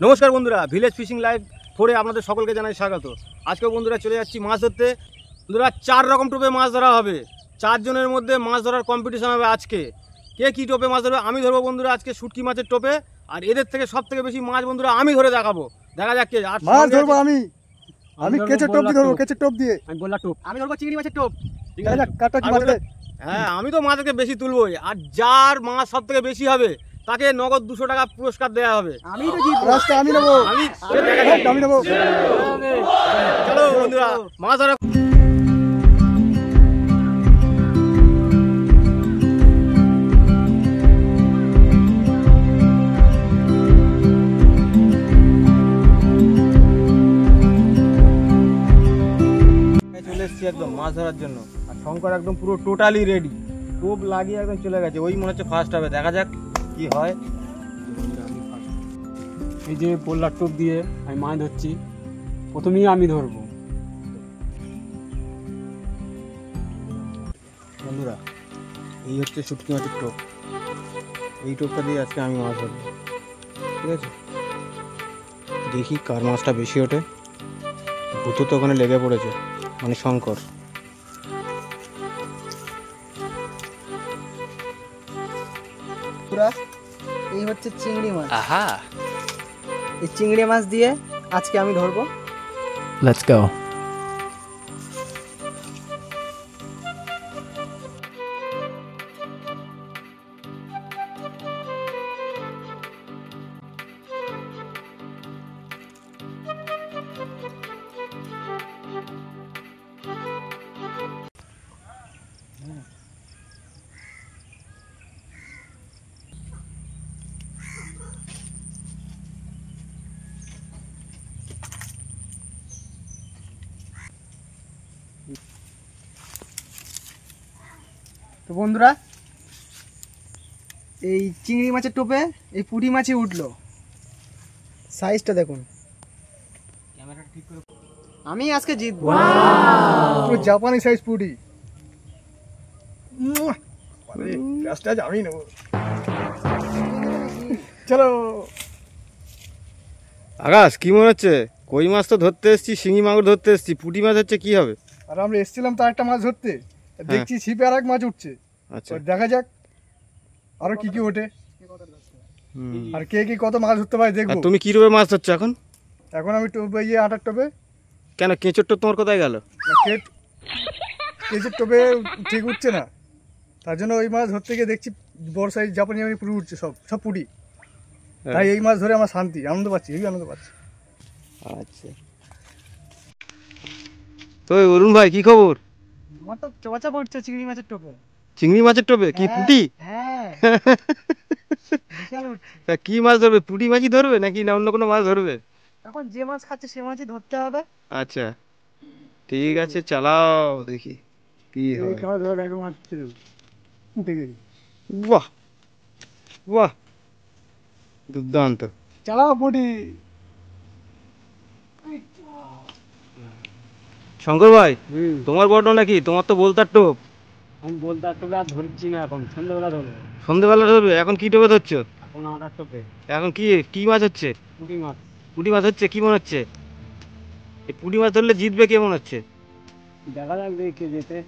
নমস্কার বন্ধুরা, village fishing live 4-এ আপনাদের সকলকে জানাই স্বাগত। আজকে বন্ধুরা চলে যাচ্ছি মাছ ধরতে। বন্ধুরা 4 রকম টোপে মাছ ধরা হবে। 4 জনের মধ্যে মাছ ধরার কম্পিটিশন হবে আজকে। কে কী টোপে মাছ ধরবে? আমি ধরবো বন্ধুরা আজকে শুটকি মাছের টোপে। আর এদের থেকে সব থেকে বেশি মাছ বন্ধুরা আমি ধরে দেখাবো। দেখা যাক কে আর মাছ ধরবো। আমি কেচের টোপ দিয়ে ধরবো, কেচের টোপ দিয়ে। আমি বললাম টোপ, আমি ধরবো চিংড়ি মাছের টোপ। ঠিক দেখা আছে, যাক কাটা কি মারবে। হ্যাঁ আমি তো মাছকে বেশি তুলবোই। আর যার মাছ সব থেকে বেশি হবে তাকে নগদ 200 টাকা পুরস্কার দেওয়া হবে। আমি তো জিতবো, রাস্তা আমি নেবো, আমি নেবো। চলো বন্ধুরা মাছ ধরা। চলে এসছি একদম মাছ ধরার জন্য। আর শঙ্কর একদম পুরো টোটালি রেডি, টোপ লাগিয়ে একদম চলে গেছে। ওই মনে হচ্ছে ফার্স্ট হবে, দেখা যাক কি হয়। এই যে পোল্লার টোপ দিয়ে আমি মাছ ধরছি, প্রথমেই আমি ধরবো। বন্ধুরা এই হচ্ছে শুটকি মাছের টোপ। এই টোপটা দিয়ে আজকে আমি মাছ ধরবো, ঠিক আছে? দেখি কার মাছটা বেশি ওঠে। ভূত তো ওখানে লেগে পড়েছে, মানে শঙ্কর। এই হচ্ছে চিংড়ি মাছ। এই চিংড়ি মাছ দিয়ে আজকে আমি ধরবো। Let's go. তো বন্ধুরা এই চিংড়ি মাছের টোপে এই পুঁটি মাছই উঠলো। সাইজটা দেখুন। আমি আজকে জিতবো। পুরো জাপানি সাইজ পুঁটি। আমি নেবো। চলো। আকাশ কি মনে হচ্ছে? কই মাছ তো ধরতে এসছি, শিঙি মাগুর ধরতে এসছি, পুঁটি মাছ হচ্ছে কি হবে? আর আমরা এসেছিলাম তার একটা মাছ ধরতে, দেখছি ছিপে আর এক মাছ উঠছে। আচ্ছা, দেখা যাক আরো কি কি ওঠে, আর কে কি কত মাছ ধরতে পারে দেখবো। তুমি কি টোপে মাছ ধরছো এখন? এখন আমি টোপে আটার টোপে। কেন কেঁচোর টোপ তোমার কোথায় গেল? কেজির টোপে ঠিক উঠছে না, তার জন্য ওই মাছ ধরতে গিয়ে দেখছি বড় সাইজ জাপানি আমি পুরো উঠছে, সব পুটি। তাই এই মাছ ধরে আমার শান্তি, আনন্দ পাচ্ছি, এই আনন্দ পাচ্ছি। আচ্ছা, তো অরুণ ভাই কি খবর? আমার তো চোচা পড়ছে চিংড়ি মাছের টোপে। চিংড়ি মাছের টোপে কি পুঁটি? হ্যাঁ তা কি মাছ ধরবে? পুঁটি মাছই ধরবে নাকি না অন্য কোনো মাছ ধরবে? এখন যে মাছ খাচ্ছে সে মাছই ধরতে হবে। আচ্ছা ঠিক আছে, চালাও দেখি কি হয়। বাহ বাহ, দুর্দান্ত। চালাও পুটি। শঙ্কর ভাই তোমার বড় নাকি? তোমার তো বলতার টোপ। আমি বলতে টোপে আর ধরছি না, এখন সন্ধ্যেবেলা ধরবো। সন্ধ্যেবেলা ধরবে? এখন কি টোপে ধরছো? এখন আটার টোপে এখন কি কি মাছ হচ্ছে? পুঁটি মাছ। পুঁটি মাছ হচ্ছে? কি মনে হচ্ছে এই পুঁটি মাছ ধরলে জিতবে কে মনে হচ্ছে? দেখা যাক দেখে যেতে।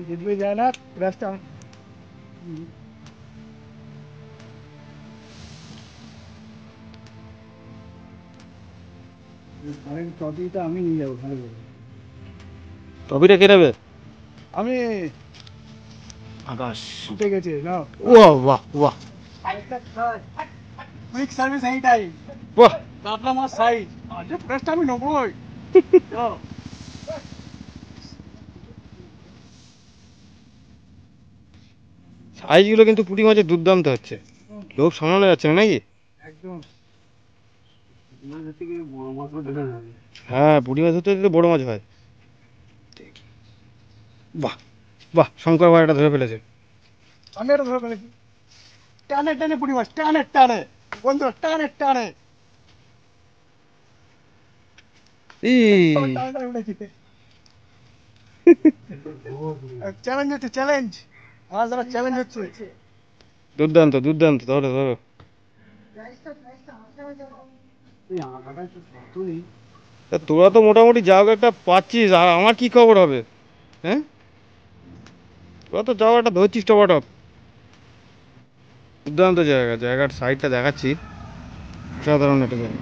জিতবে যায় না রাস্তা। টপিটা আমি নিয়ে যাবো। টপিটা কে নেবে? আমি আকাশ উঠে গেছে না। বাহ বাহ বাহ কুইক সার্ভিস এইটাই। বাহ, কাতলা মাছ সাইজ আজকে প্রেসটা আমি নেবই। সাইজগুলো কিন্তু পুঁটি মাছের দুর্দান্ত হচ্ছে, লোভ সামলানো যাচ্ছে না নাকি? একদম। হ্যাঁ পুঁটি মাছ ধরতে তো বড় মাছ হয়। বাহ বাহ, শঙ্কর ভাই এটা ধরে ফেলেছে। আমি এটা ধরে ফেলেছি। টানে টানে পুঁটি মাছ, টানে টানে বন্ধুরা, টানে টানে। চ্যালেঞ্জ হচ্ছে, চ্যালেঞ্জ। মাছ ধরার চ্যালেঞ্জ হচ্ছে। দুর্দান্ত দুর্দান্ত, ধরো ধরো। তা তোরা তো মোটামুটি যাও একটা পাচ্ছিস, আর আমার কি খবর হবে? হ্যাঁ, তোরা তো যাও একটা ধরছিস টপাটপ। দুর্দান্ত জায়গা, জায়গার সাইডটা দেখাচ্ছি, সাধারণ একটা জায়গা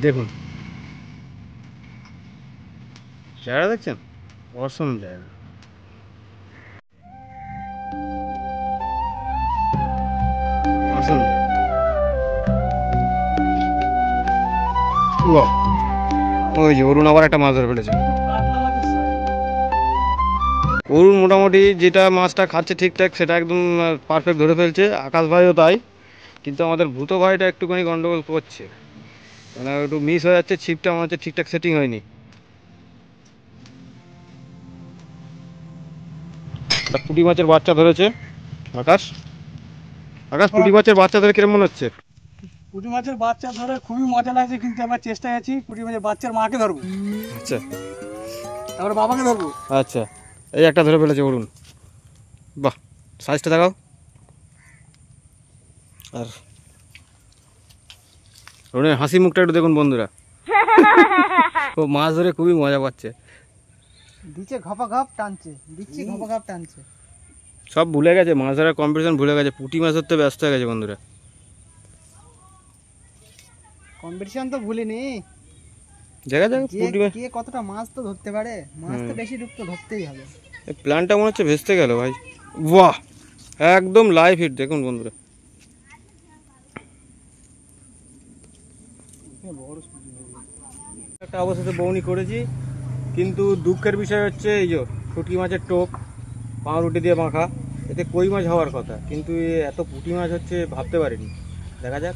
দেখুন, জায়গা দেখছেন, অসম জায়গা। অসম জায়গা। বাহ, ওই যে অরুণ আবার একটা মাছ ধরে ফেলেছে। অরুণ মোটামুটি যেটা মাছটা খাচ্ছে ঠিকঠাক সেটা একদম পারফেক্ট ধরে ফেলছে, আকাশ ভাইও তাই। কিন্তু আমাদের ভূত ভাইটা একটুখানি গন্ডগোল করছে, মানে একটু মিস হয়ে যাচ্ছে, ছিপটা আমার হচ্ছে ঠিকঠাক সেটিং হয়নি। একটা পুঁটি মাছের বাচ্চা ধরেছে আকাশ। আকাশ, পুঁটি মাছের বাচ্চা ধরে কিরম মনে হচ্ছে? পুঁটি মাছের বাচ্চা ধরে খুবই মজা লাগছে, কিন্তু আমার চেষ্টায় আছি পুঁটি মাছের বাচ্চার মাকে ধরবো, আচ্ছা তারপরে বাবাকে ধরবো। আচ্ছা, এই একটা ধরে ফেলেছে অরুণ। বাহ, সাইজটা দেখাও। আর অরুণের হাসি মুখটা একটু দেখুন বন্ধুরা, ও মাছ ধরে খুবই মজা পাচ্ছে। দিচ্ছে ঘপা ঘপ টানছে, দিচ্ছি ঘপা ঘপ টানছে। সব ভুলে গেছে, মাছ ধরার কম্পিটিশন ভুলে গেছে, পুঁটি মাছ ধরতে ব্যস্ত হয়ে গেছে বন্ধুরা। কম্পিটিশন তো ভুলিনি, দেখা যাক পুঁটি মাছ, কে কতটা মাছ তো ধরতে পারে, মাছ তো বেশি ডুব তো ধরতেই হবে। এই প্ল্যানটা মনে হচ্ছে ভেস্তে গেল ভাই। বাহ, একদম লাইভ হিট দেখুন বন্ধুরা। একটা অবশেষে বউনি করেছি, কিন্তু দুঃখের বিষয় হচ্ছে এই যে শুটকি মাছের টোপ পাউরুটি দিয়ে মাখা, এতে কই মাছ হওয়ার কথা, কিন্তু এত পুঁটি মাছ হচ্ছে ভাবতে পারিনি। দেখা যাক,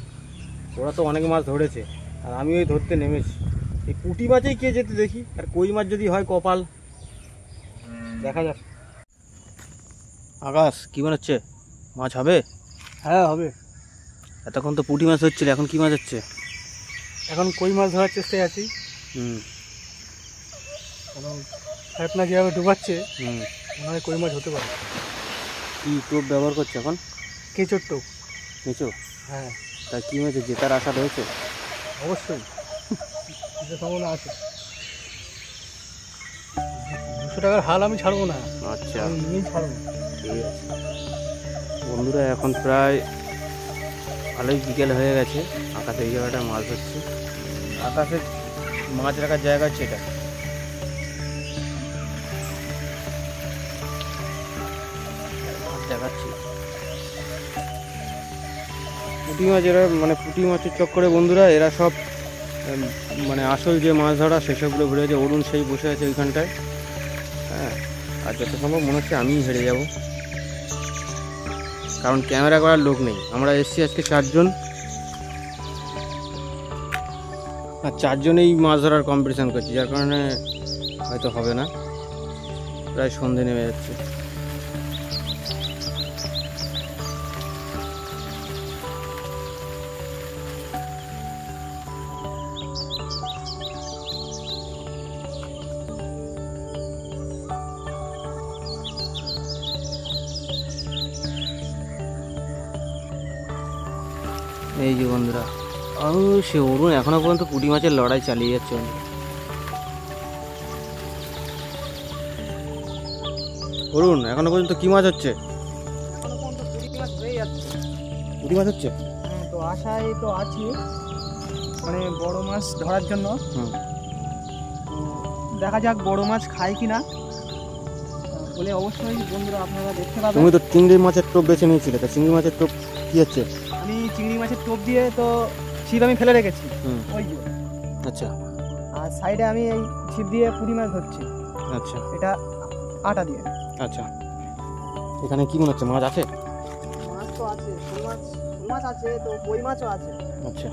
ওরা তো অনেক মাছ ধরেছে আর আমি ওই ধরতে নেমেছি, এই পুঁটি মাছেই কে যেতে দেখি, আর কই মাছ যদি হয় কপাল, দেখা যাক। আকাশ, কি মনে হচ্ছে, মাছ হবে? হ্যাঁ হবে। এতক্ষণ তো পুঁটি মাছ হচ্ছিল, এখন কি মাছ হচ্ছে? এখন কই মাছ ধরার চেষ্টায় আছি, হুম এবং আপনার যেভাবে ডুবাচ্ছে হুম। মনে হয় কই মাছ হতে পারে। কি টোপ ব্যবহার করছে এখন? কেঁচোর টোপ। নিচু? হ্যাঁ তা কি হয়েছে, জেতার আশা রয়েছে? অবশ্যই, যে সম্ভাবনা আছে। 200 টাকার হাল আমি ছাড়বো না, আচ্ছা আমি নিয়েই ছাড়বো। ঠিক আছে বন্ধুরা, এখন প্রায় ভালোই বিকেল হয়ে গেছে, আকাশে এই জায়গাটা মাছ ধরছে, আকাশে মাছ রাখার জায়গা হচ্ছে এটা। দেখাচ্ছি পুঁটি মাছ, এরা মানে পুঁটি মাছের চক্করে বন্ধুরা এরা সব মানে আসল যে মাছ ধরা সেসবগুলো ভুলে গেছে। অরুণ সেই বসে আছে ওইখানটায়, হ্যাঁ, আর যত সম্ভব মনে হচ্ছে আমিই হেরে যাব, কারণ ক্যামেরা করার লোক নেই। আমরা এসছি আজকে 4 জন, আর 4 জনেই মাছ ধরার কম্পিটিশান করছি, যার কারণে হয়তো হবে না, প্রায় সন্ধে নেমে যাচ্ছে। এই যে বন্ধুরা, সে অরুণ এখনো পর্যন্ত পুঁটি মাছের লড়াই চালিয়ে যাচ্ছে। অরুণ, এখনো পর্যন্ত কি মাছ হচ্ছে? এখনো পর্যন্ত পুঁটি মাছ হয়ে যাচ্ছে। পুঁটি মাছ হচ্ছে? হ্যাঁ, তো আশায় তো আছি মানে বড় মাছ ধরার জন্য। হুম। তো দেখা যাক বড় মাছ খায় কিনা, বলে অবশ্যই বন্ধুরা আপনারা দেখতে পাবেন। তুমি তো চিংড়ি মাছের টোপ বেছে নিয়েছিলে, তা চিংড়ি মাছের টোপ কি হচ্ছে? আমি চিংড়ি মাছের টোপ দিয়ে তো ছিপ আমি ফেলে রেখেছি, হুম। ওই যে, আচ্ছা আর সাইডে আমি এই ছিপ দিয়ে পুঁটি মাছ ধরছি, আচ্ছা এটা আটা দিয়ে। আচ্ছা, এখানে কি মনে হচ্ছে, মাছ আছে? মাছ তো আছে, কই মাছ আছে, তো কই মাছও আছে। আচ্ছা,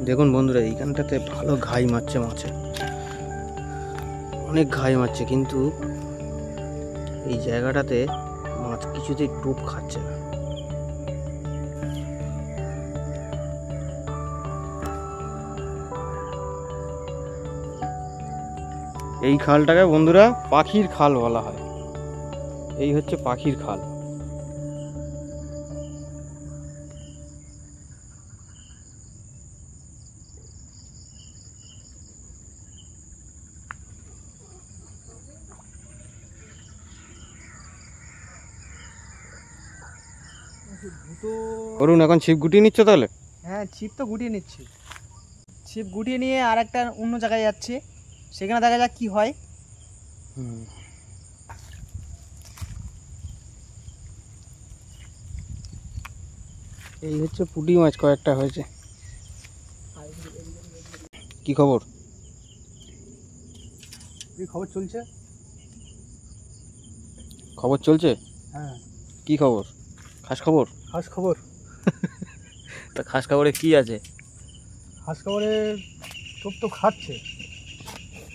দেখুন বন্ধুরা, এইখানটাতে ভালো ঘাই মারছে মাছে, অনেক ঘাই মারছে, কিন্তু এই জায়গাটাতে মাছ কিছুতেই টোপ খাচ্ছে না। এই খালটাকে বন্ধুরা পাখির খাল বলা হয়, এই হচ্ছে পাখির খাল। অরুণ এখন ছিপ গুটিয়ে নিচ্ছ তাহলে? হ্যাঁ, ছিপ তো গুটিয়ে নিচ্ছি। ছিপ গুটিয়ে নিয়ে আর একটা অন্য জায়গায় যাচ্ছে, সেখানে দেখা যাক কি হয়। এই হচ্ছে পুঁটি মাছ, কয়েকটা হয়েছে। কি খবর? এই খবর চলছে। খবর চলছে? হ্যাঁ, কি খবর? খাস খবর? হাঁস খবর। তা খাস খবরে কি আছে? হাঁস খবরে টোপ তো খাচ্ছে,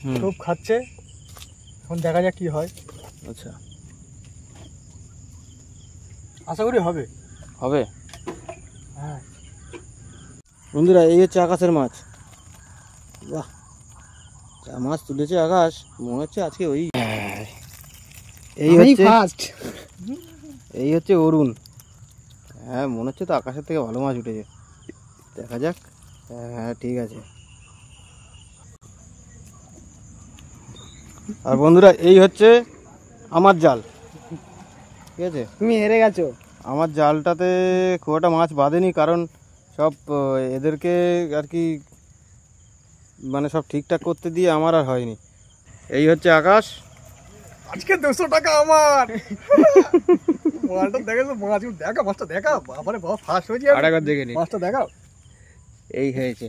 হুম, টোপ খাচ্ছে। এখন দেখা যাক কি হয়। আচ্ছা, আশা করি হবে। হবে। হ্যাঁ, বন্ধুরা এই হচ্ছে আকাশের মাছ। বাহ, যা মাছ তুলেছে আকাশ, মনে হচ্ছে আজকে ওই এই হচ্ছে ফার্স্ট। এই হচ্ছে অরুণ। হ্যাঁ, মনে হচ্ছে তো আকাশের থেকে ভালো মাছ উঠেছে। দেখা যাক। হ্যাঁ, ঠিক আছে। আর বন্ধুরা এই হচ্ছে আমার জাল, ঠিক আছে? তুমি হেরে গেছো। আমার জালটাতে খুব একটা মাছ বাঁধেনি, কারণ সব এদেরকে আর কি মানে সব ঠিকঠাক করতে দিয়ে আমার আর হয়নি। এই হচ্ছে আকাশ। আজকে 200 টাকা আমার। মাছটা দেখেছো? মাছগুলো দেখা, মাছটা দেখা। বাবারে বাবা, ফার্স্ট হয়েছে। আরেকবার দেখে নি। মাছটা দেখাও। এই হয়েছে।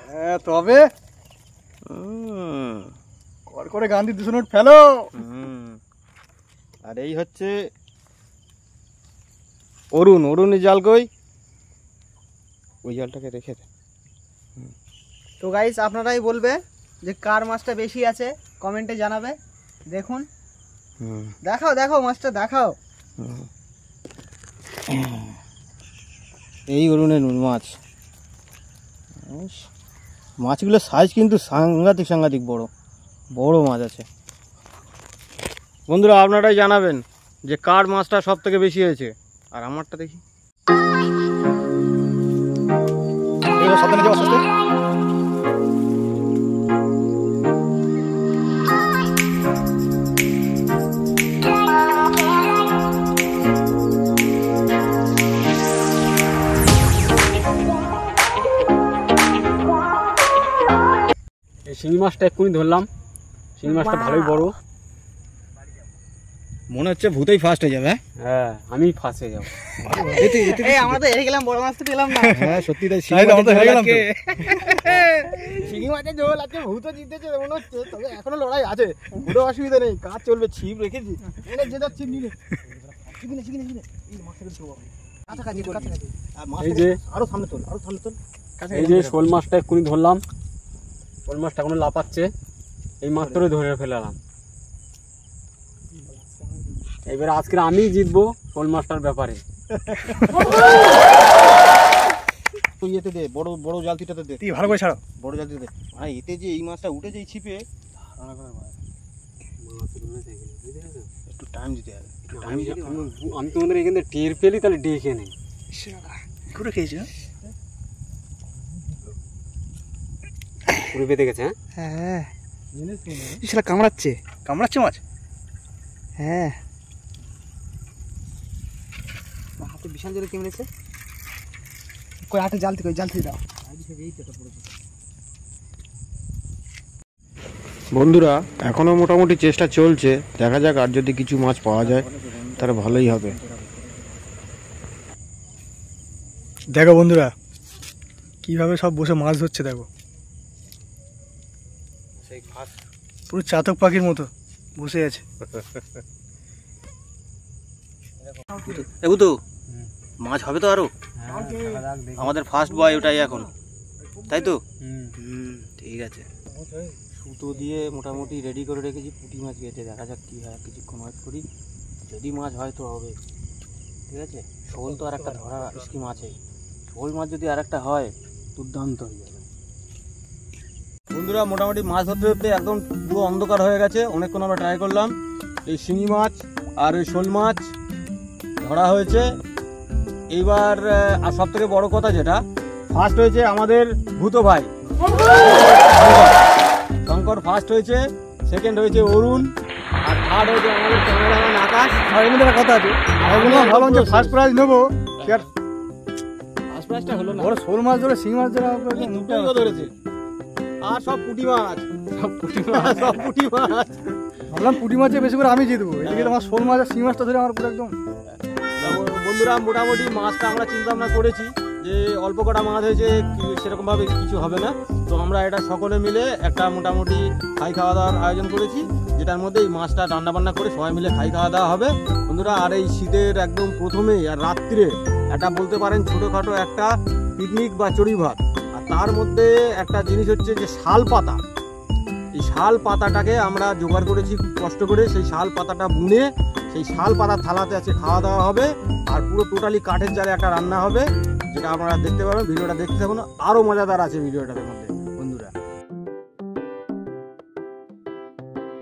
হ্যাঁ, তবে হুম, কর করে গান্ধী 200 নোট ফেলো। হুম। আর এই হচ্ছে অরুণের জাল কই? ওই জালটাকে রেখে দে। তো গাইস, আপনারাই বলবে যে কার মাছটা বেশি আছে, কমেন্টে জানাবে। দেখুন, হুম, দেখাও দেখাও মাছটা দেখাও। হুম। এই অরুণের মাছ। ইস, মাছগুলোর সাইজ কিন্তু সাংঘাতিক বড় বড় মাছ আছে। বন্ধুরা আপনারাই জানাবেন যে কার মাছটা সব থেকে বেশি হয়েছে। আর আমারটা দেখি। সাবধানে যাও, আস্তে। এই শিঙি মাছটা এক্ষুনি ধরলাম। শিঙি মাছটা ভালোই বড়। মনে হচ্ছে ভূতেই ফার্স্ট হয়ে যাবে। হ্যাঁ, আমি ফার্স্ট হয়ে যাবো। এই আমরা তো হেরে গেলাম, বড় মাছ তো পেলাম না। হ্যাঁ, সত্যি তাই। তাই তো, আমরা তো হেরে গেলাম তো। শিঙি মাছের ঝোল আজকে ভূতও জিতেছে মনে হচ্ছে, তবে এখনো লড়াই আছে। কোনো অসুবিধা নেই, কাজ চলবে। ছিপ রেখেছি, যে যার ছিপ নিলে এই যে আরো সামনে তোল। এই যে শোল মাছটা এক্ষুনি ধরলাম। শোল মাছটা এখনো লাফাচ্ছে। এই মাত্রই ধরে ফেলাম। এবার আজকে আমি জিতবো শোল মাছটার ব্যাপারে। তুই এতে দে, বড় জালতিটাতে দে। তুই ভালো করে ছাড়ো। বড় জালতি দে। মানে এতে যে এই মাছটা উঠেছে এই ছিপে, একটু টাইম দিতে হবে। আমি তোমাদের এখান থেকে টের পেলি, তাহলে ডেকে নেই। ঘুরে খেয়েছি। পুরো পেতে গেছে। হ্যাঁ, হ্যাঁ, সেটা কামড়াচ্ছে। কামড়াচ্ছে মাছ। হ্যাঁ, হাতে বিশাল জোরে কেমড়েছে। কই হাতে জাল থেকে দাও। বন্ধুরা এখনো মোটামুটি চেষ্টা চলছে, দেখা যাক আর যদি কিছু মাছ পাওয়া যায় তাহলে ভালোই হবে। দেখো বন্ধুরা, কিভাবে সব বসে মাছ ধরছে। দেখো, পুরো চাতক পাখির মতো বসে আছে। দেখো তো মাছ হবে তো আরো। আমাদের ফার্স্ট বয় ওটাই এখন, তাই তো? ঠিক আছে। সুতো দিয়ে মোটামুটি রেডি করে রেখেছি। পুঁটি মাছ গেছে, দেখা যাক কি হয়। কিছুক্ষণ ওয়েট করি, যদি মাছ হয় তো হবে। ঠিক আছে, শোল তো আর একটা ধরা স্কিম আছে। শোল মাছ যদি আর একটা হয়, দুর্দান্ত হয়ে যাবে। বন্ধুরা মোটামুটি মাছ ধরতে ধরতে একদম পুরো অন্ধকার হয়ে গেছে। অনেকক্ষণ আমরা ট্রাই করলাম। এই শিঙি মাছ আর ওই শোল মাছ ধরা হয়েছে। এইবার আর সব থেকে বড় কথা যেটা, ফার্স্ট হয়েছে আমাদের ভূত ভাই শঙ্কর ফার্স্ট হয়েছে, সেকেন্ড হয়েছে অরুণ, আর থার্ড হচ্ছে আমাদের ক্যামেরাম্যান আকাশ। আর এর মধ্যে একটা কথা আছে, আমি বললাম ভাবলাম যে ফার্স্ট প্রাইজ নেবো, সে আর ফার্স্ট প্রাইজটা হলো না, বড় শোল মাছ ধরে শিং মাছ ধরে আমার এই একদম মুখে দুটোই ও ধরেছে। আর সব পুঁটি মাছ, সব পুঁটি মাছ। ভাবলাম পুঁটি মাছে বেশি করে আমি জিতবো, এদিকে তোমার শোল মাছ আর শিং মাছটা ধরে আমার পুরো একদম। বন্ধুরা মোটামুটি মাছটা আমরা চিন্তা ভাবনা করেছি যে অল্প কটা মাছ হয়েছে, সেরকমভাবে কিছু হবে না। তো আমরা এটা সকলে মিলে একটা মোটামুটি খাই খাওয়া দাওয়ার আয়োজন করেছি, যেটার মধ্যে এই মাছটা রান্না বান্না করে সবাই মিলে খাই খাওয়া দাওয়া হবে বন্ধুরা। আর এই শীতের একদম প্রথমেই আর রাত্রে একটা বলতে পারেন ছোটোখাটো একটা পিকনিক বা চড়ি ভাত। আর তার মধ্যে একটা জিনিস হচ্ছে যে শাল পাতা, এই শাল পাতাটাকে আমরা জোগাড় করেছি খুব কষ্ট করে। সেই শাল পাতাটা বুনে সেই শাল পাতার থালাতে আছে খাওয়া দাওয়া হবে। আর পুরো টোটালি কাঠের জালে একটা রান্না হবে, যেটা আপনারা দেখতে পাবেন। ভিডিওটা দেখতে থাকুন, আরও মজাদার আছে ভিডিওটার মধ্যে।